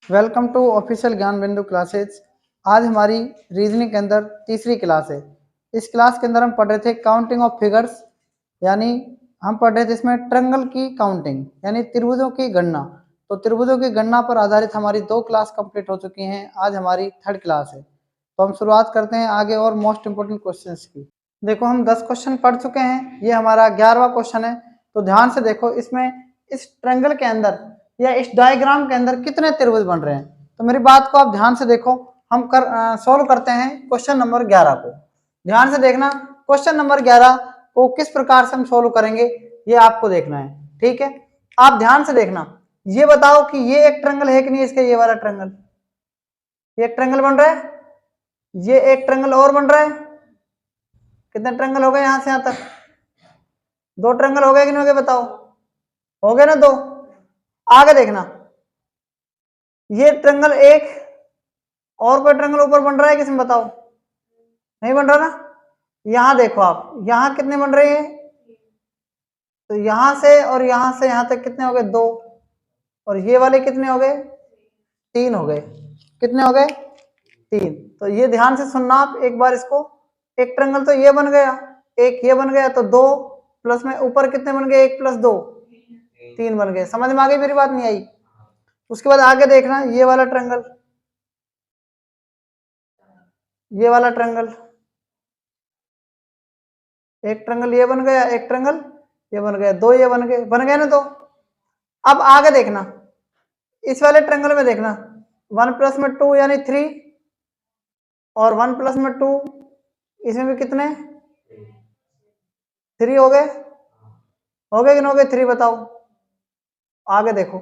Welcome to official ज्ञान बिंदु classes. आज हमारी रीजनिंग के अंदर तीसरी क्लास है। इस क्लास के अंदर हम पढ़ रहे थे काउंटिंग ऑफ फिगर्स, यानी हम पढ़ रहे थे इसमें ट्रायंगल की काउंटिंग यानी त्रिभुजों की गणना। तो त्रिभुजों की गणना पर आधारित हमारी 2 क्लास कंप्लीट हो चुकी हैं। आज हमारी थर्ड क्लास है। तो हम शुरुआत करते हैं आगे और मोस्ट इंपोर्टेंट क्वेश्चंस की। देखो हम 10 क्वेश्चन पढ़ चुके हैं, ये हमारा 11वां क्वेश्चन है। तो ध्यान से देखो, इसमें इस ट्रायंगल के अंदर या इस डायग्राम के अंदर कितने त्रिभुज बन रहे हैं। तो मेरी बात को आप ध्यान से देखो। हम सॉल्व करते हैं क्वेश्चन नंबर 11 को। ध्यान से देखना, क्वेश्चन नंबर 11 को किस प्रकार से हम सोल्व करेंगे ये आपको देखना है। ठीक है, आप ध्यान से देखना। ये बताओ कि ये एक ट्रायंगल है कि नहीं, इसका ये वाला ट्रायंगल, ये एक ट्रायंगल बन रहा है, ये एक ट्रायंगल और बन रहा है। कितने ट्रायंगल हो गए यहां से यहां तक? 2 ट्रायंगल हो गए कि नहीं हो गए बताओ? हो गए ना 2। आगे देखना, ये ट्रायंगल एक और कोई ट्रायंगल ऊपर बन रहा है किसमें बताओ? नहीं बन रहा ना। यहां देखो आप, यहां कितने बन रहे हैं? तो यहां से और यहां से यहां तक कितने हो गए? 2। और ये वाले कितने हो गए? 3 हो गए। कितने हो गए? 3। तो ये ध्यान से सुनना आप एक बार इसको। एक ट्रायंगल तो ये बन गया, एक ये बन गया, तो 2 प्लस में ऊपर कितने बन गए? 1 प्लस 2 3 बन गए। समझ में आ गई मेरी बात? नहीं आई? उसके बाद आगे देखना, ये वाला ट्रायंगल, ये वाला ट्रायंगल, एक ट्रायंगल ये बन गया, एक ट्रायंगल ये बन गया, 2 ये बन गए ना 2। अब आगे देखना, इस वाले ट्रायंगल में देखना, 1 प्लस में 2 यानी 3 और 1 प्लस में 2, इसमें भी कितने? 3 हो गए। हो गए कि नहीं हो गए? 3 बताओ। आगे देखो,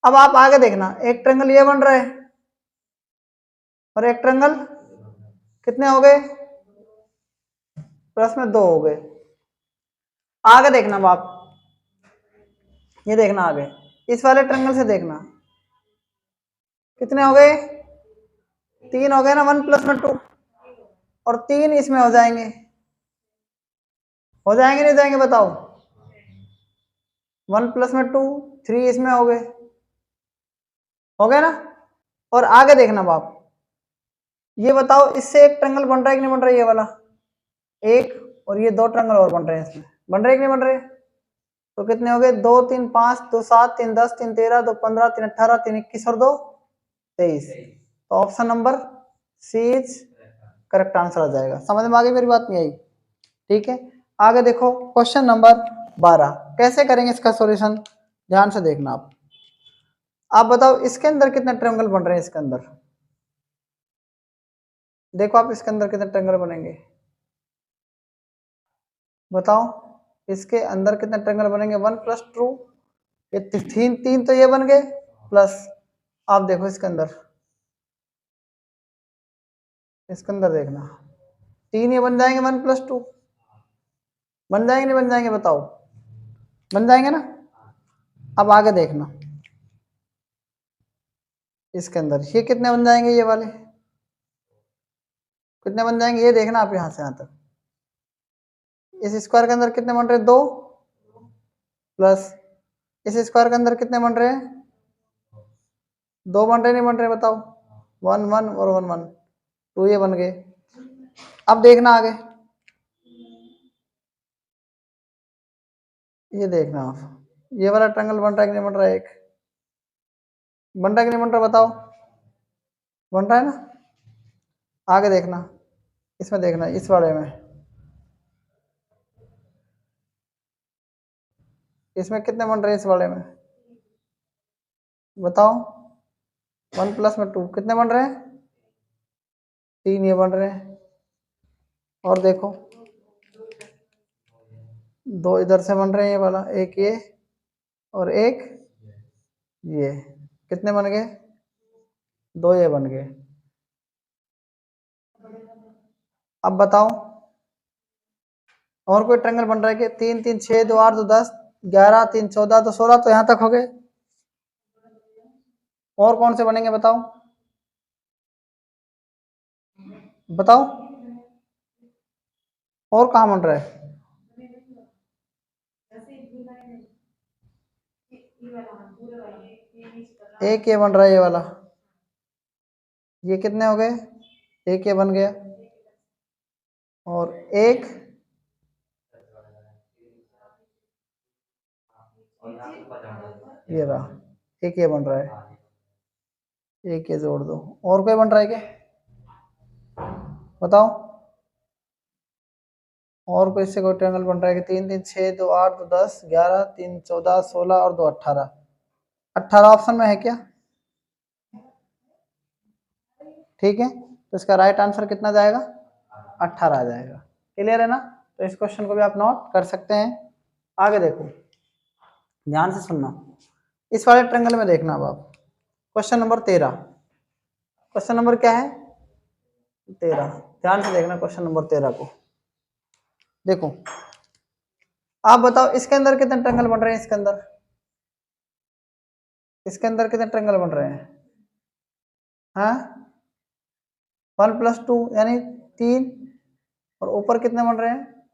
अब आप आगे देखना, एक ट्रायंगल ये बन रहा है और एक ट्रायंगल कितने हो गए? प्लस में 2 हो गए। आगे देखना अब आप, ये देखना आगे, इस वाले ट्रायंगल से देखना, कितने हो गए? 3 हो गए ना, 1 प्लस में 2 और 3 इसमें हो जाएंगे। हो जाएंगे नहीं जाएंगे बताओ? 1 प्लस में 2, 3 इसमें हो गए ना। और आगे देखना बाप, ये बताओ इससे एक ट्रायंगल बन रहा है कि नहीं बन रहा है? ये वाला एक, और ये 2 ट्रायंगल और बन रहे हैं, इसमें बन रहे कि नहीं बन रहे? तो कितने हो गए? 2 3 5 2 7 3 10 3 13 2 15 3 18 3 21 और 2 23। तो option number C is correct answer आ जाएगा। समझ में आ गई मेरी बात? नहीं आई? ठीक है, आगे देखो क्वेश्चन नंबर 12। कैसे करेंगे इसका सॉल्यूशन, ध्यान से देखना आप बताओ इसके अंदर कितने ट्रायंगल बन रहे हैं? इसके अंदर देखो आप, इसके अंदर कितने ट्रायंगल बनेंगे बताओ? इसके अंदर कितने ट्रायंगल बनेंगे? 1 प्लस 2, ये 3 तो ये बन गए, प्लस आप देखो इसके अंदर देखना, 3 ये बन जाएंगे, 1 प्लस 2 बन जाएंगे नहीं बन जाएंगे बताओ? बन जाएंगे ना। अब आगे देखना, इसके अंदर ये कितने बन जाएंगे? ये वाले कितने बन जाएंगे? ये देखना आप यहां से यहां तक, इस स्क्वायर के अंदर कितने बन रहे हैं? 2 प्लस इस स्क्वायर के अंदर कितने बन रहे हैं? 2 बन रहे नहीं बन रहे बताओ? 1 1 और 1 1, 2 ये बन गए। अब देखना आगे, ये देखना आप, ये वाला ट्रायंगल बन रहा है कि नहीं बन रहा है? एक बन रहा है कि नहीं बन रहा बताओ? बन रहा है ना। आगे देखना, इसमें देखना, इस वाले में, इसमें कितने बन रहे हैं? इस वाले में बताओ? 1 प्लस में 2 कितने बन रहे हैं? 3 ये बन रहे हैं। और देखो 2 इधर से बन रहे हैं, ये वाला एक, ये और एक ये, कितने बन गए? 2 ये बन गए। अब बताओ और कोई ट्रायंगल बन रहा है कि? 3 3 6 2 8 2 10 11 3 14 तो 16 तो यहां तक हो गए। और कौन से बनेंगे बताओ? बताओ और कहाँ बन रहा है? एक ये बन रहा है ये वाला, ये कितने हो गए, एक ये बन गया, और एक ये रहा, एक ये बन रहा है, एक ये जोड़ दो। और कोई बन रहा है क्या, बताओ। और कोई इससे कोई ट्रायंगल बन रहा है कि 3 3 6 2 8 2 10 11 3 14 16 और 2 18, 18 ऑप्शन में है क्या, ठीक है। तो इसका राइट आंसर कितना जाएगा, 18 आ जाएगा। क्लियर है ना। तो इस क्वेश्चन को भी आप नोट कर सकते हैं। आगे देखो, ध्यान से सुनना, इस वाले ट्रायंगल में देखना। अब आप क्वेश्चन नंबर 13, क्वेश्चन नंबर क्या है 13, ध्यान से देखना क्वेश्चन नंबर 13 को। देखो आप बताओ इसके अंदर कितने ट्रायंगल बन रहे हैं, इसके अंदर कितने ट्रायंगल बन रहे हैं, हाँ 1 + 2 यानी 3, और ऊपर कितने बन रहे हैं,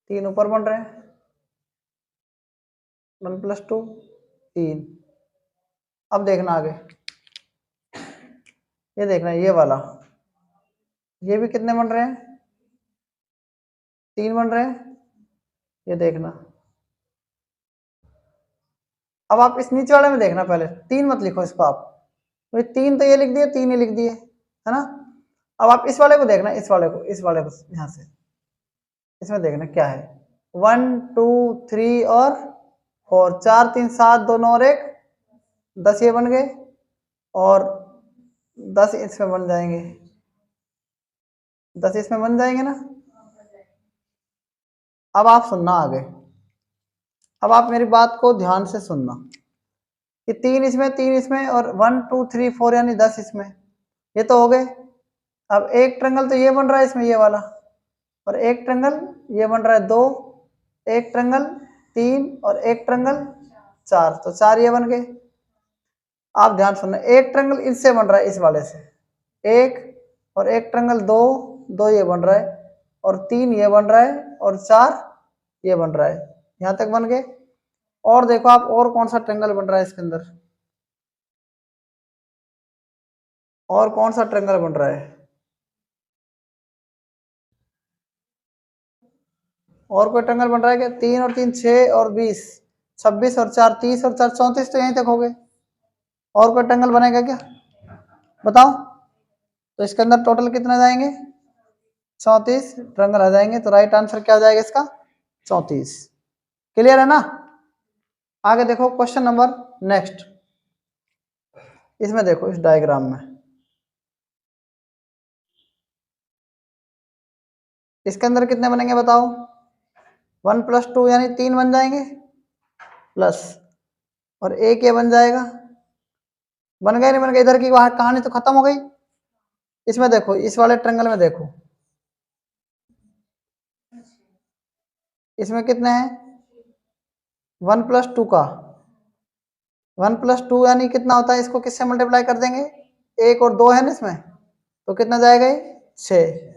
3 ऊपर बन रहे हैं, 1 + 2 3। अब देखना आगे, ये देखना ये वाला, ये भी कितने बन रहे हैं, 3 बन रहे हैं, ये देखना। अब आप इस नीचे वाले में देखना, पहले 3 मत लिखो इसको आप, तो 3 तो ये लिख दिए, 3 ही लिख दिए, है ना। अब आप इस वाले को देखना, इस वाले को यहाँ से, इसमें देखना क्या है, 1 2 3 और 4, 4 3 7 2 9 और 1 10 ये बन गए, और 10 इसमें बन जाएंगे, 10 इसमें बन जाएंगे ना। अब आप सुनना आगे, अब आप मेरी बात को ध्यान से सुनना कि 3 इसमें और 1 2 3 4 यानी 10 इसमें, ये तो हो गए। अब एक ट्रायंगल तो ये बन रहा है इसमें ये वाला, और एक ट्रायंगल ये बन रहा है 2, एक ट्रायंगल 3 और एक ट्रायंगल 4, तो 4 ये बन गए। आप ध्यान सुनना, एक ट्रायंगल इससे बन रहा है, इस वाले से एक, और एक ट्रायंगल 2 2 ये बन रहा है, और 3 ये बन रहा है, और 4 ये बन रहा है, यहाँ तक बन गए। और देखो आप और कौन सा ट्रायंगल बन रहा है इसके अंदर, और कौन सा ट्रायंगल बन रहा है, और कोई ट्रायंगल बन रहा है क्या, 3 और 3 6 और 20 26 और 4 30 और 4 34, तो यहीं तक हो गए। और कोई ट्रायंगल बनेगा क्या, बताओ। तो इसके अंदर टोटल कितने जाएंगे, 34 ट्रायंगल आ जाएंगे। तो राइट आंसर क्या हो जाएगा इसका, 34। क्लियर है ना। आगे देखो क्वेश्चन नंबर नेक्स्ट, इसमें देखो इस डायग्राम में, इसके अंदर कितने बनेंगे बताओ, 1 + 2 यानी 3 बन जाएंगे, प्लस और एक ये बन जाएगा, बन गए नहीं बन गए, इधर की कहानी तो खत्म हो गई। इसमें देखो इस वाले ट्रायंगल में देखो, इसमें कितने हैं, 1 + 2 का 1 + 2 यानी कितना होता है, इसको किससे मल्टीप्लाई कर देंगे, 1 और 2 है ना इसमें, तो कितना जाएगा ये 6।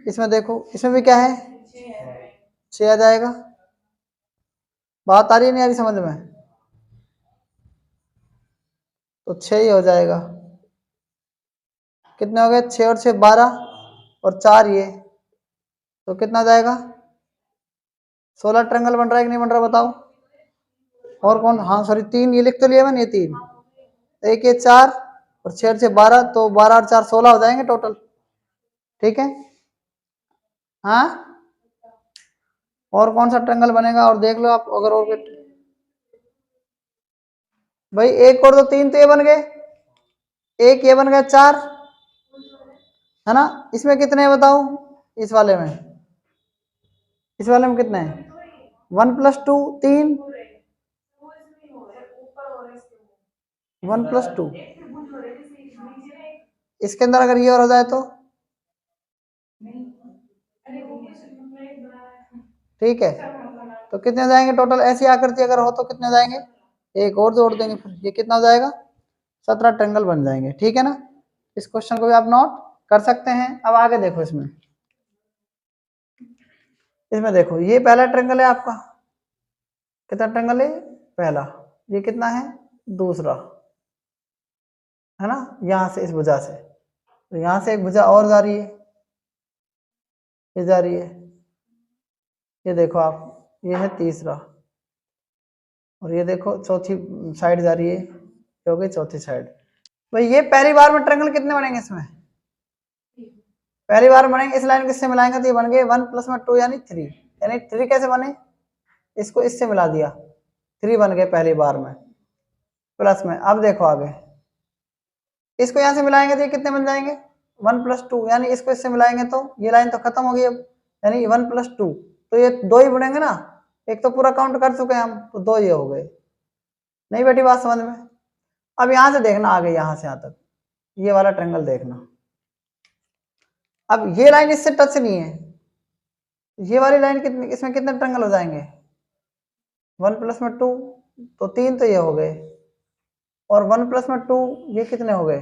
इसमें देखो इसमें भी क्या है, 6 आ जाएगा। बात आ रही है नहीं आ रही समझ में, तो 6 ही हो जाएगा। कितने हो गए, 6 और 6 12, और 4 ये, तो कितना जाएगा, 16 ट्रायंगल बन रहा है कि नहीं बन रहा बताओ। और कौन, हाँ सॉरी 3 ये लिख तो लिया मैंने, ये 3, एक ये 4 और 6 और 6 12, तो 12 और 4 16 हो जाएंगे टोटल, ठीक है। हाँ और कौन सा ट्रायंगल बनेगा, और देख लो आप अगर, और भाई 1 और 2 3 तो ये बन गए, एक ये बन गया 4, है ना। इसमें कितने हैं बताओ, इस वाले में, इस वाले में कितने हैं, 1 + 2 3, 1 + 2, इसके अंदर अगर ये और हो जाए तो, ठीक है। तो कितने हो जाएंगे टोटल, ऐसी आकृति अगर हो तो कितने हो जाएंगे, एक और जोड़ देंगे, फिर ये कितना हो जाएगा, 17 ट्रायंगल बन जाएंगे, ठीक है ना। इस क्वेश्चन को भी आप नोट कर सकते हैं। अब आगे देखो, इसमें देखो ये पहला ट्रायंगल है आपका, कितना ट्रायंगल है, पहला, ये कितना है, दूसरा, है ना, यहाँ से इस भुजा से, तो यहाँ से एक भुजा और जा रही है, ये जा रही है, ये देखो आप, ये है तीसरा, और ये देखो चौथी साइड जा रही है, ये हो गई चौथी साइड। भाई ये पहली बार में ट्रायंगल कितने बनेंगे इसमें, पहली बार बनेंगे। इस लाइन को इससे मिलाएंगे तो ये बन गए 1 + 2 यानी 3, यानी 3 कैसे बने, इसको इससे मिला दिया, 3 बन गए पहली बार में प्लस में। अब देखो आगे, इसको यहाँ से मिलाएंगे तो ये कितने बन जाएंगे 1 + 2, यानी इसको इससे मिलाएंगे तो ये लाइन तो खत्म हो गई अब, यानी 1 + 2, तो ये 2 ही बनेंगे ना, एक तो पूरा काउंट कर चुके हैं हम, तो 2 ये हो गए। नहीं बेटी बात समझ में। अब यहाँ से देखना आगे, यहाँ से यहाँ तक ये वाला ट्रायंगल देखना। अब ये लाइन इससे टच नहीं है, ये वाली लाइन कितनी, इसमें कितने ट्रायंगल हो जाएंगे 1 + 2, तो 3 तो ये हो गए, और 1 + 2 ये कितने हो गए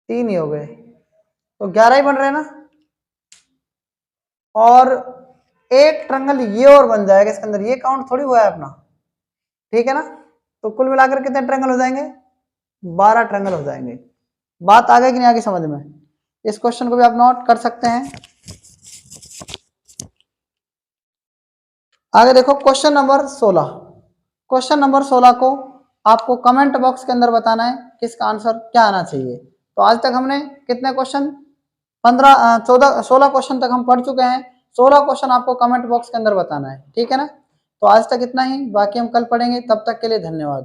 3 ही हो गए, तो 11 ही बन रहे हैं ना। और एक ट्रायंगल ये और बन जाएगा इसके अंदर, ये काउंट थोड़ी हुआ है अपना, ठीक है ना। तो कुल मिलाकर कितने ट्रायंगल हो जाएंगे 12 ट्रायंगल हो जाएंगे। बात आ गई कि नहीं आगे समझ में। इस क्वेश्चन को भी आप नोट कर सकते हैं। आगे देखो क्वेश्चन नंबर 16। क्वेश्चन नंबर 16 को आपको कमेंट बॉक्स के अंदर बताना है किसका आंसर क्या आना चाहिए। तो आज तक हमने कितने क्वेश्चन 16 क्वेश्चन तक हम पढ़ चुके हैं। 16 क्वेश्चन आपको कमेंट बॉक्स के अंदर बताना है, ठीक है ना। तो आज तक इतना ही, बाकी हम कल पढ़ेंगे। तब तक के लिए धन्यवाद।